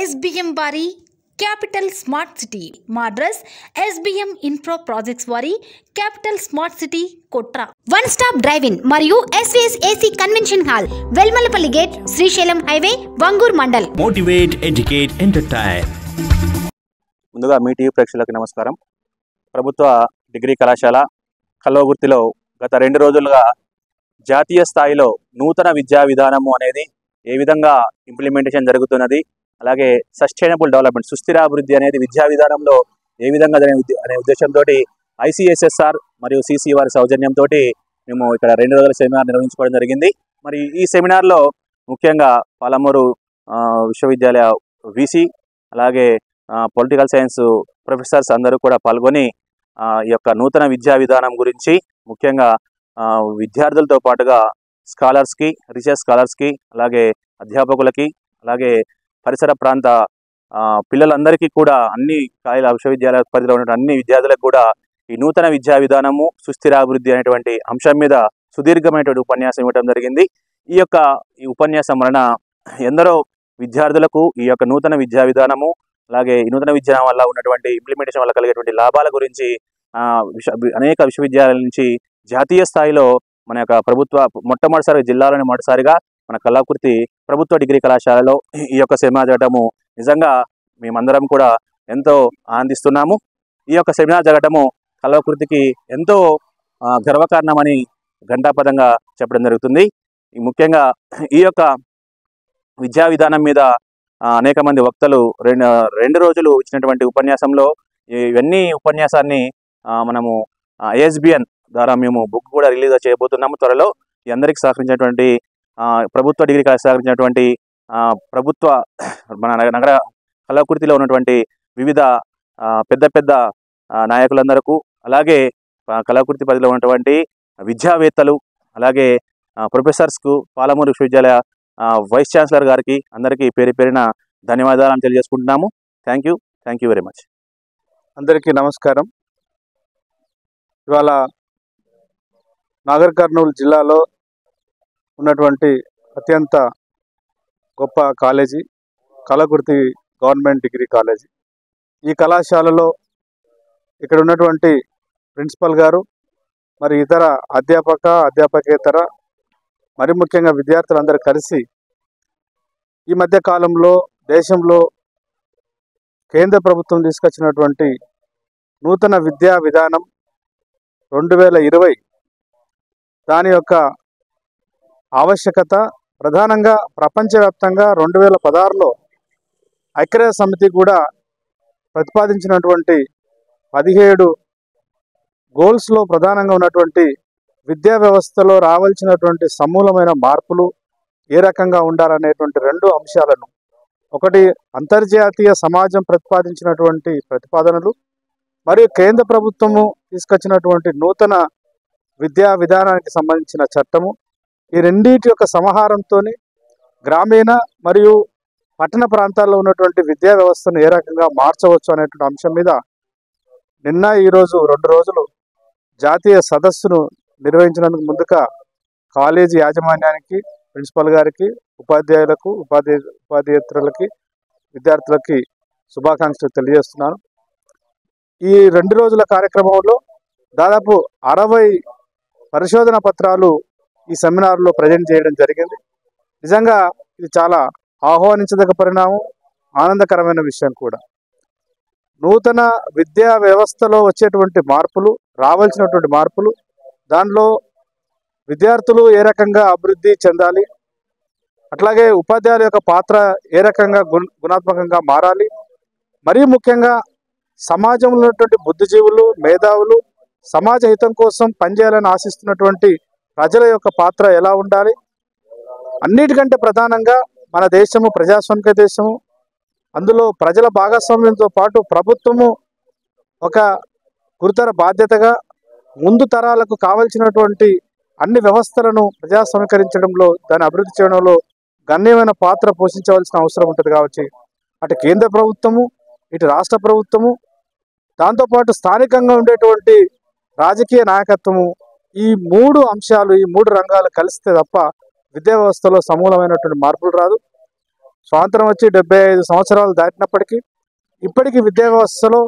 SBM వారి capital smart city మా address SBM infra projects వారి capital smart city Kotra one stop drive in మరియు SVS AC convention hall Velmalapalli gate Srisailam highway Vangoor mandal motivate educate entertain. ముందుగా మీ TV ప్రేక్షకులకు నమస్కారం. ప్రభుత్వ డిగ్రీ కళాశాల కల్వకుర్తిలో గత 2 రోజులుగా జాతీయ స్థాయిలో నూతన విద్యా విధానము అనేది ఏ విధంగా ఇంప్లిమెంటేషన్ జరుగుతున్నది, అలాగే సస్టైనబుల్ డెవలప్మెంట్ సుస్థిరాభివృద్ధి అనేది విద్యా విధానంలో ఏ విధంగా అనే ఉద్దేశంతో ICSSR మరియు CC వారి సౌజన్యంతో మేము ఇక్కడ 2 రోజుల సెమినార్ నిర్వహించుకోవడం జరిగింది. మరి ఈ సెమినార్లో ముఖ్యంగా పాలమూరు విశ్వవిద్యాలయ VC అలాగే పొలిటికల్ సైన్స్ ప్రొఫెసర్స్ అందరూ కూడా పాల్గొని ఈ యొక్క నూతన విద్యా విధానం గురించి ముఖ్యంగా విద్యార్థులతో పాటుగా స్కాలర్స్కి, రీసెర్చ్ స్కాలర్స్కి, అలాగే అధ్యాపకులకి, అలాగే పరిసర ప్రాంత పిల్లలందరికీ కూడా అన్ని కాలేజీల విశ్వవిద్యాలయ పరిధిలో ఉన్న అన్ని విద్యార్థులకు కూడా ఈ నూతన విద్యా విధానము సుస్థిరాభివృద్ధి అనేటువంటి అంశం మీద సుదీర్ఘమైనటువంటి ఉపన్యాసం ఇవ్వడం జరిగింది. ఈ ఉపన్యాసం వలన ఎందరో విద్యార్థులకు ఈ యొక్క నూతన విద్యా విధానము అలాగే ఈ నూతన విద్య వల్ల ఉన్నటువంటి ఇంప్లిమెంటేషన్ వల్ల కలిగేటువంటి లాభాల గురించి అనేక విశ్వవిద్యాలయాల నుంచి జాతీయ స్థాయిలో మన యొక్క ప్రభుత్వ మొట్టమొదటిసారిగా మన కల్వకుర్తి ప్రభుత్వ డిగ్రీ కళాశాలలో ఈ యొక్క సెమినార్ జరగటము నిజంగా మేమందరం కూడా ఎంతో ఆనందిస్తున్నాము. ఈ యొక్క సెమినార్ జరగటము కల్వకుర్తికి ఎంతో గర్వకారణమని ఘంటాపదంగా చెప్పడం జరుగుతుంది. ముఖ్యంగా ఈ యొక్క విద్యా విధానం మీద అనేక మంది వక్తలు 2 రోజులు ఇచ్చినటువంటి ఉపన్యాసంలో ఇవన్నీ ఉపన్యాసాన్ని మనము ISBN ద్వారా మేము బుక్ కూడా రిలీజ్ చేయబోతున్నాము త్వరలో. ఈ అందరికీ సహకరించినటువంటి ప్రభుత్వ డిగ్రీ కళాశాల సహకరించినటువంటి ప్రభుత్వ మన నగర కల్వకుర్తిలో ఉన్నటువంటి వివిధ పెద్ద నాయకులందరకు, అలాగే కల్వకుర్తి పరిధిలో ఉన్నటువంటి విద్యావేత్తలు, అలాగే ప్రొఫెసర్స్కు, పాలమూరు విశ్వవిద్యాలయ వైస్ ఛాన్సలర్ గారికి అందరికీ పేరున ధన్యవాదాలను తెలియజేసుకుంటున్నాము. Thank you very much. అందరికీ నమస్కారం. ఇవాళ నాగర్ కర్నూలు జిల్లాలో ఉన్నటువంటి అత్యంత గొప్ప college Kalwakurthy government degree college. ఈ కళాశాలలో ఇక్కడ ఉన్నటువంటి ప్రిన్సిపల్ గారు, మరి ఇతర అధ్యాపకేతర మరి ముఖ్యంగా విద్యార్థులందరూ కలిసి ఈ మధ్య కాలంలో దేశంలో కేంద్ర ప్రభుత్వం తీసుకొచ్చినటువంటి నూతన విద్యా విధానం 2020 దాని యొక్క ఆవశ్యకత ప్రధానంగా ప్రపంచవ్యాప్తంగా 2016లో ఐక్యరాజ్య సమితి కూడా ప్రతిపాదించినటువంటి 17 గోల్స్లో ప్రధానంగా ఉన్నటువంటి విద్యా వ్యవస్థలో రావాల్సినటువంటి సమూలమైన మార్పులు ఏ రకంగా ఉండాలనేటువంటి 2 అంశాలను, ఒకటి అంతర్జాతీయ సమాజం ప్రతిపాదించినటువంటి ప్రతిపాదనలు మరియు కేంద్ర ప్రభుత్వము తీసుకొచ్చినటువంటి నూతన విద్యా విధానానికి సంబంధించిన చట్టము, ఈ రెండింటి యొక్క సమాహారంతో గ్రామీణ మరియు పట్టణ ప్రాంతాల్లో ఉన్నటువంటి విద్యా వ్యవస్థను ఏ రకంగా మార్చవచ్చు అనేటువంటి అంశం మీద నిన్న ఈరోజు 2 రోజులు జాతీయ సదస్సును నిర్వహించినందుకు ముందుగా కాలేజీ యాజమాన్యానికి, ప్రిన్సిపల్ గారికి, ఉపాధ్యాయులకు, ఉపాధ్యాయేతరులకి, విద్యార్థులకి శుభాకాంక్షలు తెలియజేస్తున్నాను. ఈ 2 రోజుల కార్యక్రమంలో దాదాపు 60 పరిశోధన పత్రాలు ఈ సెమినార్లో ప్రజెంట్ చేయడం జరిగింది. నిజంగా ఇది చాలా ఆహ్వానించదగ్గ పరిణామం, ఆనందకరమైన విషయం కూడా. నూతన విద్యా వ్యవస్థలో వచ్చేటువంటి మార్పులు, రావాల్సినటువంటి మార్పులు, దానిలో విద్యార్థులు ఏ రకంగా అభివృద్ధి చెందాలి, అట్లాగే ఉపాధ్యాయుల యొక్క పాత్ర ఏ రకంగా గుణాత్మకంగా మారాలి, మరీ ముఖ్యంగా సమాజంలో ఉన్నటువంటి బుద్ధిజీవులు, మేధావులు సమాజ హితం కోసం పనిచేయాలని ఆశిస్తున్నటువంటి ప్రజల యొక్క పాత్ర ఎలా ఉండాలి, అన్నిటికంటే ప్రధానంగా మన దేశము ప్రజాస్వామిక దేశము, అందులో ప్రజల భాగస్వామ్యంతో పాటు ప్రభుత్వము ఒక గురుతర బాధ్యతగా ముందు తరాలకు కావలసినటువంటి అన్ని వ్యవస్థలను ప్రజాస్వామీకరించడంలో, దాన్ని అభివృద్ధి చేయడంలో గణనీయమైన పాత్ర పోషించవలసిన అవసరం ఉంటుంది. కాబట్టి అటు కేంద్ర ప్రభుత్వము, ఇటు రాష్ట్ర ప్రభుత్వము, దాంతోపాటు స్థానికంగా ఉండేటువంటి రాజకీయ నాయకత్వము, ఈ 3 అంశాలు, ఈ 3 రంగాలు కలిస్తే తప్ప విద్యా వ్యవస్థలో సమూలమైనటువంటి మార్పులు రాదు. స్వాతంత్రం వచ్చి 75 సంవత్సరాలు దాటినప్పటికీ ఇప్పటికీ విద్యా వ్యవస్థలో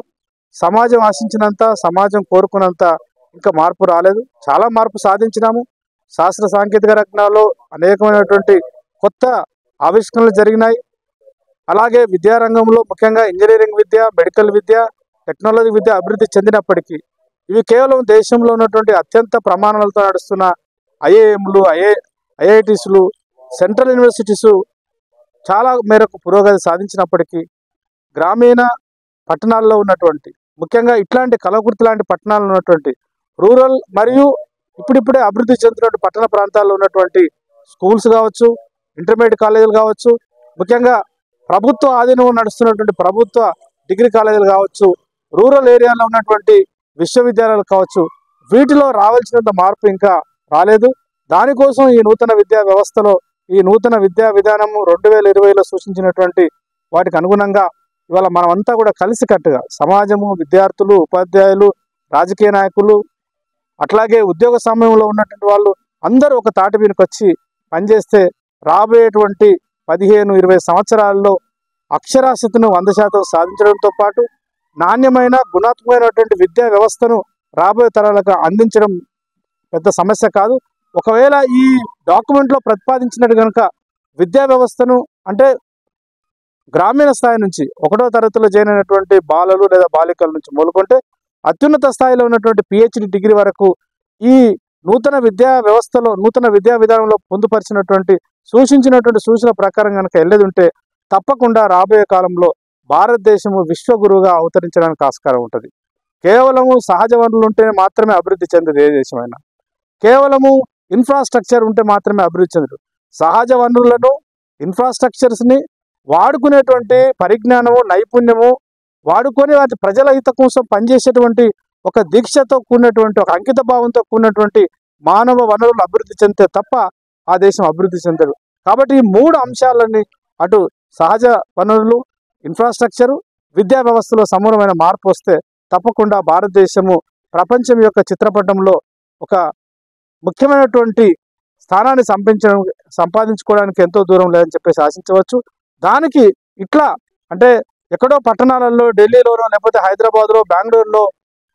సమాజం ఆశించినంత, సమాజం కోరుకున్నంత ఇంకా మార్పు రాలేదు. చాలా మార్పు సాధించినాము. శాస్త్ర సాంకేతిక రంగాల్లో అనేకమైనటువంటి కొత్త ఆవిష్కరణలు జరిగినాయి. అలాగే విద్యారంగంలో ముఖ్యంగా ఇంజనీరింగ్ విద్య, మెడికల్ విద్య, టెక్నాలజీ విద్య అభివృద్ధి చెందినప్పటికీ ఇవి కేవలం దేశంలో ఉన్నటువంటి అత్యంత ప్రమాణాలతో నడుస్తున్న ఐఐఎంలు, ఐఐటీస్లు, సెంట్రల్ యూనివర్సిటీసు చాలా మేరకు పురోగతి సాధించినప్పటికీ గ్రామీణ పట్టణాల్లో ఉన్నటువంటి ముఖ్యంగా ఇట్లాంటి కలవకుర్తి లాంటి పట్టణాల్లో ఉన్నటువంటి రూరల్ మరియు ఇప్పుడిప్పుడే అభివృద్ధి చెందుతున్నటువంటి పట్టణ ప్రాంతాల్లో ఉన్నటువంటి స్కూల్స్ కావచ్చు, ఇంటర్మీడియట్ కాలేజీలు కావచ్చు, ముఖ్యంగా ప్రభుత్వ ఆధీనంలో నడుస్తున్నటువంటి ప్రభుత్వ డిగ్రీ కాలేజీలు కావచ్చు, రూరల్ ఏరియాలో ఉన్నటువంటి విశ్వవిద్యాలయాలు కావచ్చు, వీటిలో రావాల్సినంత మార్పు ఇంకా రాలేదు. దానికోసం ఈ నూతన విద్యా వ్యవస్థలో ఈ నూతన విద్యా విధానము 2020లో సూచించినటువంటి వాటికి అనుగుణంగా ఇవాళ మనమంతా కూడా కలిసికట్టుగా సమాజము, విద్యార్థులు, ఉపాధ్యాయులు, రాజకీయ నాయకులు, అట్లాగే ఉద్యోగ సమయంలో ఉన్నటువంటి వాళ్ళు అందరూ ఒక తాటి మీదకి వచ్చి పనిచేస్తే రాబోయేటువంటి 15-20 సంవత్సరాల్లో అక్షరాస్యతను 100% సాధించడంతో పాటు నాణ్యమైన గుణాత్మకమైనటువంటి విద్యా వ్యవస్థను రాబోయే తరాలకు అందించడం పెద్ద సమస్య కాదు. ఒకవేళ ఈ డాక్యుమెంట్లో ప్రతిపాదించినట్టు కనుక విద్యా వ్యవస్థను అంటే గ్రామీణ స్థాయి నుంచి 1వ తరగతిలో జాయిన్ అయినటువంటి బాలలు లేదా బాలికల నుంచి మొదలుకుంటే అత్యున్నత స్థాయిలో ఉన్నటువంటి PhD డిగ్రీ వరకు ఈ నూతన విద్యా వ్యవస్థలో, నూతన విద్యా విధానంలో పొందుపరిచినటువంటి సూచించినటువంటి సూచన ప్రకారం కనుక వెళ్ళేది ఉంటే తప్పకుండా రాబోయే కాలంలో భారతదేశము విశ్వగురువుగా అవతరించడానికి ఆస్కారం ఉంటుంది. కేవలము సహజ వనరులు ఉంటేనే మాత్రమే అభివృద్ధి చెందదు ఏ దేశమైనా. కేవలము ఇన్ఫ్రాస్ట్రక్చర్ ఉంటే మాత్రమే అభివృద్ధి చెందదు. సహజ వనరులను, ఇన్ఫ్రాస్ట్రక్చర్స్ని వాడుకునేటువంటి పరిజ్ఞానము, నైపుణ్యము వాడుకొని వాటి ప్రజల హిత కోసం పనిచేసేటువంటి ఒక దీక్షతో కూడినటువంటి, ఒక అంకిత భావంతో కూడినటువంటి మానవ వనరులు అభివృద్ధి చెందితే తప్ప ఆ దేశం అభివృద్ధి చెందదు. కాబట్టి ఈ 3 అంశాలన్నీ అటు సహజ వనరులు, ఇన్ఫ్రాస్ట్రక్చరు, విద్యా వ్యవస్థలో సమూలమైన మార్పు వస్తే తప్పకుండా భారతదేశము ప్రపంచం యొక్క చిత్రపటంలో ఒక ముఖ్యమైనటువంటి స్థానాన్ని సంపాదించుకోవడానికి ఎంతో దూరం లేదని చెప్పేసి ఆశించవచ్చు. దానికి ఇట్లా అంటే ఎక్కడో పట్టణాలలో, ఢిల్లీలోనో లేకపోతే హైదరాబాద్లో, బెంగళూరులో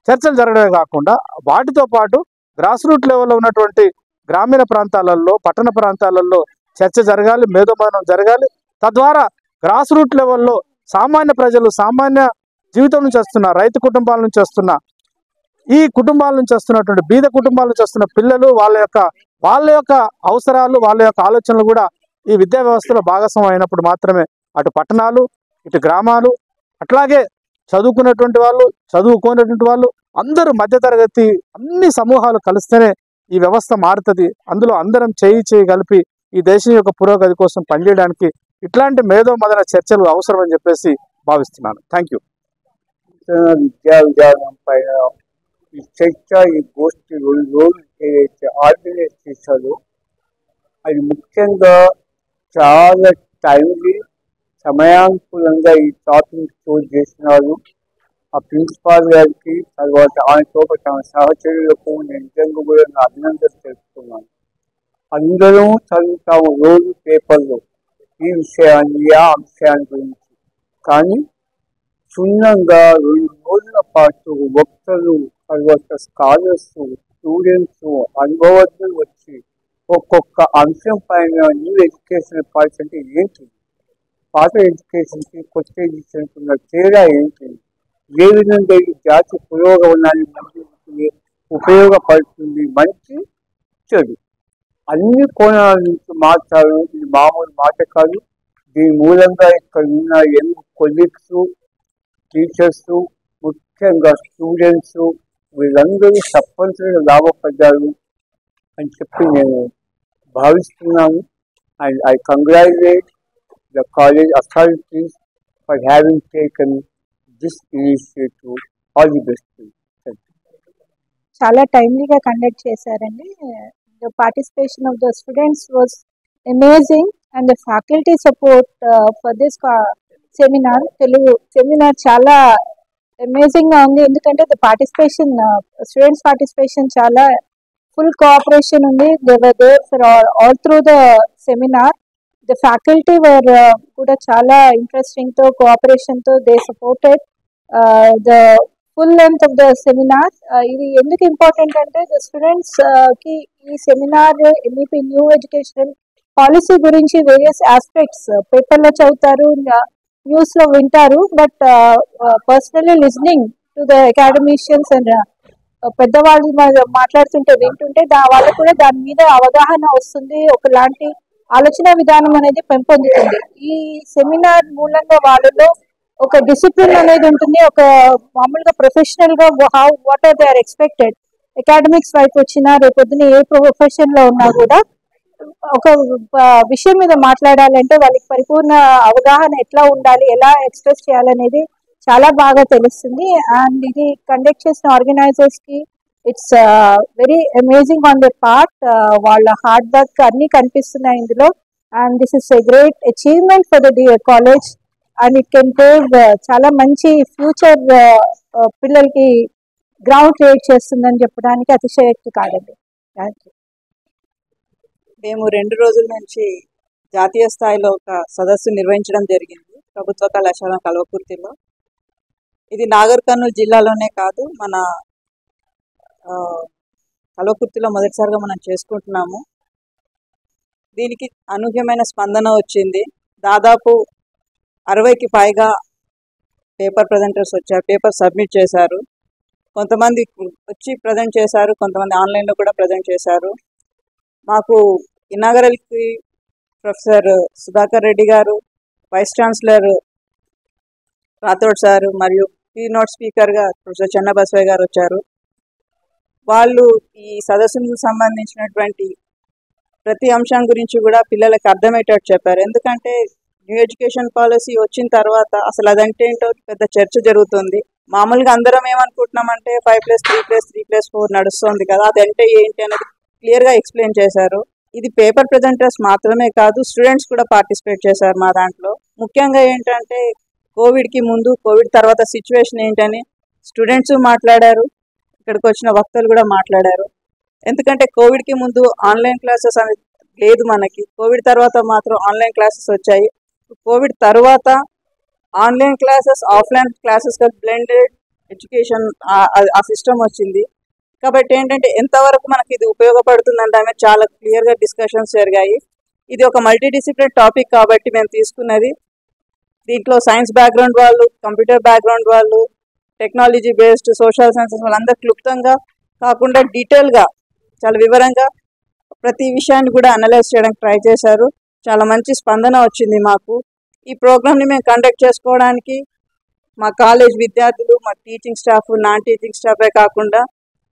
చర్చలు జరగడమే కాకుండా వాటితో పాటు గ్రాస్ రూట్ లెవెల్లో ఉన్నటువంటి గ్రామీణ ప్రాంతాలలో, పట్టణ ప్రాంతాలలో చర్చ జరగాలి, మేధోమథనం జరగాలి. తద్వారా గ్రాస్ రూట్ లెవెల్లో సామాన్య ప్రజలు, సామాన్య జీవితం నుంచి వస్తున్న రైతు కుటుంబాల నుంచి వస్తున్న ఈ కుటుంబాల నుంచి వస్తున్నటువంటి బీద కుటుంబాల నుంచి వస్తున్న పిల్లలు వాళ్ళ యొక్క అవసరాలు, వాళ్ళ యొక్క ఆలోచనలు కూడా ఈ విద్యా వ్యవస్థలో భాగస్వామ్యం అయినప్పుడు మాత్రమే అటు పట్టణాలు, ఇటు గ్రామాలు, అట్లాగే చదువుకున్నటువంటి వాళ్ళు, చదువుకోనటువంటి వాళ్ళు అందరూ మధ్యతరగతి అన్ని సమూహాలు కలిస్తేనే ఈ వ్యవస్థ మారుతుంది. అందులో అందరం చేయి కలిపి ఈ దేశం యొక్క పురోగతి కోసం పనిచేయడానికి ఇట్లాంటి మేధోమథన చర్చలు అవసరం అని చెప్పేసి భావిస్తున్నాను. Thank you. విద్యా విధానం పైన ఈ చర్చ, ఈ గోష్ఠి 2 రోజులు ఏదైతే ఆర్గనైజ్ చేశారో అది ముఖ్యంగా చాలా టైమ్లీ, సమయానుకూలంగా ఈ టాపిక్ చోటు చేసినారు. ఆ ప్రిన్సిపాల్ గారికి, తర్వాత ఆయనతో తమ సహచరులకు నేను నిజంగా కూడా నా అభినందనలు తెలుపుతున్నాను. అందరూ చదువుతాము రోజు పేపర్లో ఈ విషయాన్ని, ఆ అంశాన్ని గురించి. కానీ క్షుణ్ణంగా 2 రోజుల పాటు వక్తలు, తర్వాత స్కాలర్స్, స్టూడెంట్స్, అనుభవజ్ఞులు వచ్చి ఒక్కొక్క అంశం పైన న్యూ ఎడ్యుకేషన్ పాలసీ అంటే ఏంటి, పాత ఎడ్యుకేషన్కి కొత్త ఎడ్యుకేషన్కి ఉన్న తేడా ఏంటి, ఏ విధంగా ఈ జాతి పురోగమనాన్ని ఉపయోగపడుతుంది, మంచి చెడు అన్ని కోణాల నుంచి మాట్లాడు. ఇది మామూలు మాట కాదు. దీని మూలంగా ఇక్కడ ఉన్న యంగ్ కొలీగ్స్, టీచర్స్, ముఖ్యంగా స్టూడెంట్స్ వీళ్ళందరూ తప్పనిసరిగా లాభపడ్డారు అని చెప్పి నేను భావిస్తున్నాను. And I congratulate the college authorities for having taken this initiative. All the best. చాలా టైమ్లీగా కండక్ట్ చేశారండి. The participation of the students was amazing and the faculty support for this seminar, Telugu seminar చాలా అమేజింగ్ గా ఉంది. ఎందుకంటే the participation, students participation చాలా full cooperation ఉంది. They were there for all through the seminar. The faculty were కూడా చాలా interesting తో cooperation తో they supported the full length of the seminar. ఇది ఎందుకు ఇంపార్టెంట్ అంటే the students కి ఈ seminar MEP new educational policy గురించి వేరియస్ ఆస్పెక్ట్స్ పేపర్లో చదువుతారు, న్యూస్ లో వింటారు, but personally listening to the academicians and పెద్దవాళ్ళు మాట్లాడుతుంటే వింటుంటే వాళ్ళకు కూడా దాని మీద అవగాహన వస్తుంది, ఒకలాంటి ఆలోచన విధానం అనేది పెంపొందుతుంది. ఈ సెమినార్ మూలంగా వాళ్ళలో ఒక డిసిప్లిన్ అనేది ఉంటుంది, ఒక మామూలుగా ప్రొఫెషనల్ గా what are they are expected. Academics వైపు వచ్చినా రేపొద్దున ఏ ప్రొఫెషన్ లో ఉన్నా కూడా ఒక విషయం మీద మాట్లాడాలంటే వాళ్ళకి పరిపూర్ణ అవగాహన ఎట్లా ఉండాలి, ఎలా ఎక్స్ప్రెస్ చేయాలనేది చాలా బాగా తెలుస్తుంది. అండ్ ఇది కండక్ట్ చేసిన ఆర్గనైజర్స్ కి it's very amazing on the part. వాళ్ళ హార్డ్ వర్క్ అన్ని కనిపిస్తున్నాయి ఇందులో. And this is a great achievement for the college and it can take చాలా మంచి ఫ్యూచర్ పిల్లలకి గ్రౌండ్ క్రియేట్ చేస్తుందని చెప్పడానికి అతిశయోక్తి కాదండి. Thank you. మేము 2 రోజుల నుంచి జాతీయ స్థాయిలో ఒక సదస్సు నిర్వహించడం జరిగింది ప్రభుత్వ కళాశాల కల్వకుర్తిలో. ఇది నాగర్ కర్నూలు జిల్లాలోనే కాదు, మన కల్వకుర్తిలో మొదటిసారిగా మనం చేసుకుంటున్నాము. దీనికి అనూహ్యమైన స్పందన వచ్చింది. దాదాపు 60కి పైగా పేపర్ ప్రజెంటర్స్ వచ్చారు, పేపర్ సబ్మిట్ చేశారు. కొంతమంది వచ్చి ప్రజెంట్ చేశారు, కొంతమంది ఆన్లైన్లో కూడా ప్రజెంట్ చేశారు. మాకు ఇనాగరల్కి ప్రొఫెసర్ సుధాకర్ రెడ్డి గారు, వైస్ ఛాన్సలర్ రాథోడ్ సారు మరియు కీనోట్ స్పీకర్గా ప్రొఫెసర్ చెన్నబసవయ్య గారు వచ్చారు. వాళ్ళు ఈ సదస్సుకు సంబంధించినటువంటి ప్రతి అంశం గురించి కూడా పిల్లలకు అర్థమయ్యేటట్టు చెప్పారు. ఎందుకంటే న్యూ ఎడ్యుకేషన్ పాలసీ వచ్చిన తర్వాత అసలు అదంటే ఏంటో పెద్ద చర్చ జరుగుతుంది. మామూలుగా అందరం ఏమనుకుంటున్నామంటే 5+3+3+4 నడుస్తుంది కదా, అదంటే ఏంటి అనేది క్లియర్గా ఎక్స్ప్లెయిన్ చేశారు. ఇది పేపర్ ప్రజెంటర్స్ మాత్రమే కాదు, స్టూడెంట్స్ కూడా పార్టిసిపేట్ చేశారు మా దాంట్లో. ముఖ్యంగా ఏంటంటే కోవిడ్కి ముందు, కోవిడ్ తర్వాత సిచ్యువేషన్ ఏంటని స్టూడెంట్స్ మాట్లాడారు, ఇక్కడికి వచ్చిన వక్తలు కూడా మాట్లాడారు. ఎందుకంటే కోవిడ్కి ముందు ఆన్లైన్ క్లాసెస్ అనేది లేదు మనకి, కోవిడ్ తర్వాత మాత్రం ఆన్లైన్ క్లాసెస్ వచ్చాయి. కోవిడ్ తర్వాత ఆన్లైన్ క్లాసెస్ ఆఫ్లైన్ క్లాసెస్గా బ్లెండెడ్ ఎడ్యుకేషన్ ఆ సిస్టమ్ వచ్చింది. కాబట్టి ఏంటంటే ఎంతవరకు మనకి ఇది ఉపయోగపడుతుందంటే ఆమె చాలా క్లియర్గా డిస్కషన్స్ జరిగాయి. ఇది ఒక మల్టీ డిసిప్లిన్ టాపిక్ కాబట్టి మేము తీసుకున్నది. దీంట్లో సైన్స్ బ్యాక్గ్రౌండ్ వాళ్ళు, కంప్యూటర్ బ్యాక్గ్రౌండ్ వాళ్ళు, టెక్నాలజీ బేస్డ్, సోషల్ సైన్సెస్ వాళ్ళందరూ క్లుప్తంగా కాకుండా డీటెయిల్గా చాలా వివరంగా ప్రతి విషయాన్ని కూడా అనలైజ్ చేయడానికి ట్రై చేశారు. చాలా మంచి స్పందన వచ్చింది మాకు. ఈ ప్రోగ్రామ్ని మేము కండక్ట్ చేసుకోవడానికి మా కాలేజ్ విద్యార్థులు, మా టీచింగ్ స్టాఫ్, నాన్ టీచింగ్ స్టాఫే కాకుండా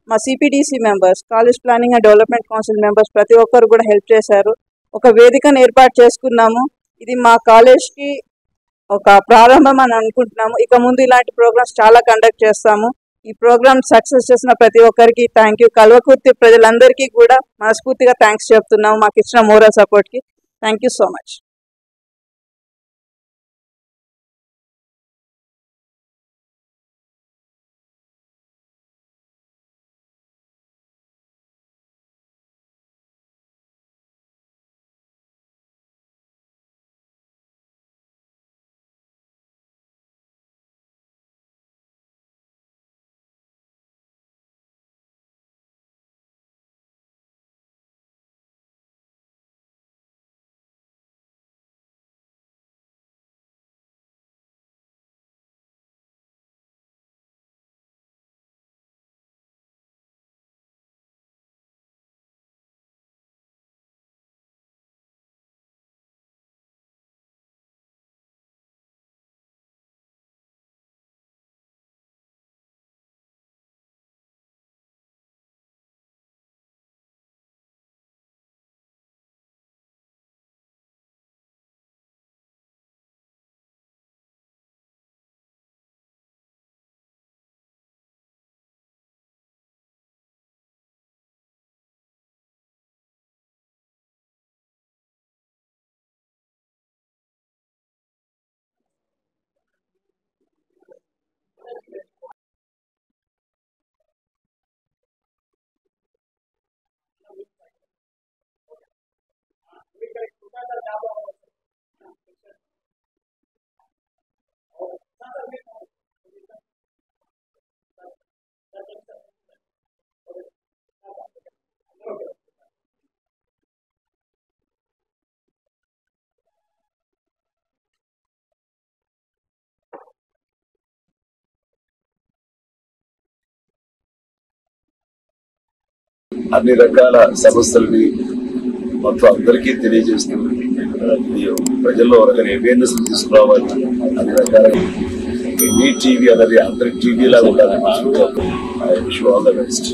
మా సిపిడిసి members, college planning and development council members ప్రతి ఒక్కరు కూడా హెల్ప్ చేశారు. ఒక వేదికను ఏర్పాటు చేసుకున్నాము. ఇది మా కాలేజ్కి ఒక ప్రారంభం అని అనుకుంటున్నాము. ఇక ముందు ఇలాంటి ప్రోగ్రామ్స్ చాలా కండక్ట్ చేస్తాము. ఈ ప్రోగ్రామ్ సక్సెస్ చేసిన ప్రతి ఒక్కరికి థ్యాంక్ యూ. కల్వకుర్తి ప్రజలందరికీ కూడా మనస్ఫూర్తిగా థ్యాంక్స్ చెప్తున్నాము మాకు ఇచ్చిన మోరల్ సపోర్ట్కి. Thank you so much. అన్ని రకాల సమస్యలని మొత్తం అందరికీ తెలియజేస్తూ ప్రజల్లో ఒక అవేర్నెస్ తీసుకురావాలి. అన్ని రకాల మీ టీవీ అనేది అందరికి టీవీ లాగా ఉండాలి. I wish you all the best.